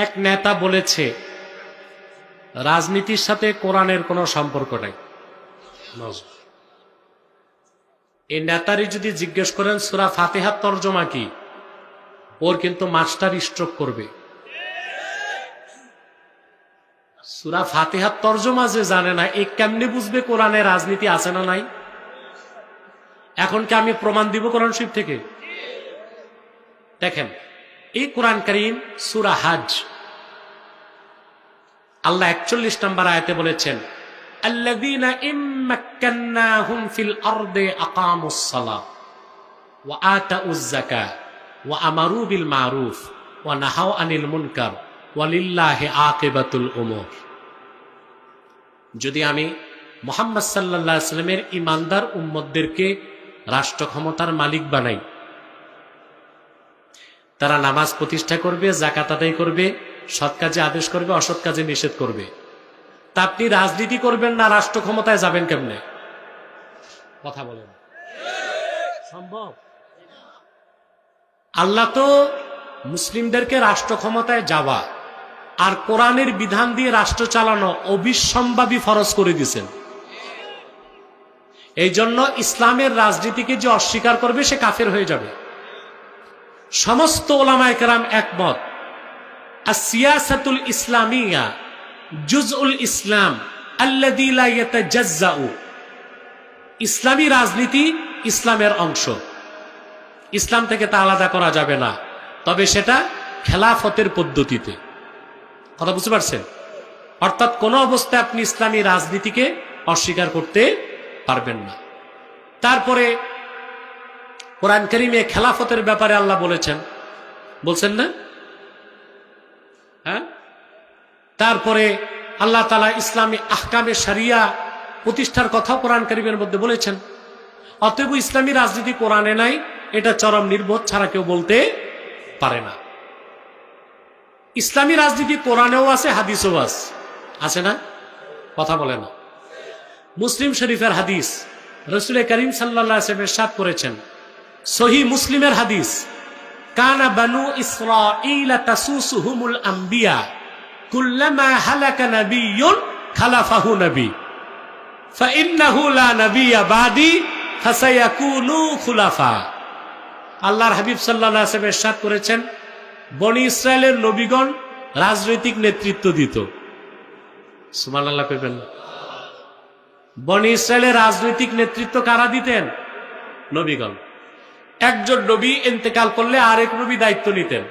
এক নেতা বলেছে রাজনীতির সাথে কোরআনের কোনো সম্পর্ক নাই। এই নেতারই যদি জিজ্ঞেস করেন সূরা ফাতিহার তরজমা কি, ওর কিন্তু মাস্টার স্ট্রোক করবে। সূরা ফাতিহার তরজমা যে জানে না, এ কেমনে বুঝবে কোরআনে রাজনীতি আছে না নাই? এখন কি আমি প্রমাণ দিব কোরআন শরীফ থেকে? দেখেন, এই কোরআন কারীম সূরা হজ, আল্লাহ 41 নম্বর আয়াতে বলেছেন, আল্লাযীনা ইম্মাক্কান্নাহুম ফিল আরদি আকামুস সালাহ ওয়া আতাউয যাকাহ ওয়া আমারু বিল মারুফ ওয়া নাহাউ আনিল মুনকার ওয়ালিল্লাহি আকিবাতুল উমুর। যদি আমি মুহাম্মদ সাল্লাল্লাহু আলাইহি ওয়াসাল্লামের ঈমানদার উম্মতদেরকে রাষ্ট্র ক্ষমতার মালিক বানাই, তারা নামাজ প্রতিষ্ঠা করবে, যাকাত আদায় করবে, সৎ কাজে আদেশ করবে, অসৎ কাজে নিষেধ করবে, তা আপনি রাজনীতি করবেন না, রাষ্ট্র ক্ষমতায় যাবেন কেমনে? কথা বলেন, সম্ভব? আল্লাহ তো মুসলিমদেরকে রাষ্ট্র ক্ষমতায় যাওয়া আর কোরআনের বিধান দিয়ে রাষ্ট্র চালানো অবিসম্ভাবী ফরজ করে দিয়েছেন। এই জন্য ইসলামের রাজনীতিকে যে অস্বীকার করবে সে কাফের হয়ে যাবে। সমস্ত উলামায়ে কেরাম একমত, আসিয়াসাতুল ইসলামিয়া জুজউল ইসলাম আল্লাযী লা ইয়াতাজাজ্জাউ। ইসলামী রাজনীতি ইসলামের অংশ, ইসলাম থেকে তা আলাদা করা যাবে না, তবে সেটা খেলাফতের পদ্ধতিতে। কথা বুঝতে পারছেন? অর্থাৎ কোন অবস্থায় আপনি ইসলামী রাজনীতিকে অস্বীকার করতে পারবেন না। তারপরে কোরআন কারীমে খেলাফতের ব্যাপারে আল্লাহ বলছেন না? হ্যাঁ, তারপরে আল্লাহ তাআলা ইসলামী আহকামে শরিয়া প্রতিষ্ঠার কথা কোরআন কারীমের মধ্যে বলেছেন। অতএব ইসলামী রাজনীতি কোরআনে নাই, এটা চরম নির্বোধ ছাড়া কেউ বলতে পারে না। ইসলামী রাজনীতি কোরআনেও আছে, হাদিসেও আছে না? কথা বলে না। মুসলিম শরীফের হাদিস, রাসূল করিম সাল্লাল্লাহু আলাইহি ওয়াসাল্লাম ইরশাদ করেছেন, সহিহ মুসলিমের হাদিস, কানা বানু ইসরাঈল তাসুসুহুমুল আম্বিয়া কুল্লামা হালাকা নাবিয়্যুন খালাফাহু নবী ফাইন্নাহু লা নাবিয়্যা বাদি ফাসায়াকুনু খুলাফা। আল্লাহর হাবিব সাল্লাল্লাহু আলাইহি ওয়াসাল্লাম ইরশাদ করেছেন, বনি ইসরায়েলের নবীগণ রাজনৈতিক নেতৃত্ব দিত। সুবহানাল্লাহ কইবেন না? বনি ইসরায়েলের রাজনৈতিক নেতৃত্ব কারা দিতেন? নবীগণ। একজন নবী ইন্তেকাল করলে আরেক নবী দায়িত্ব নিতেন।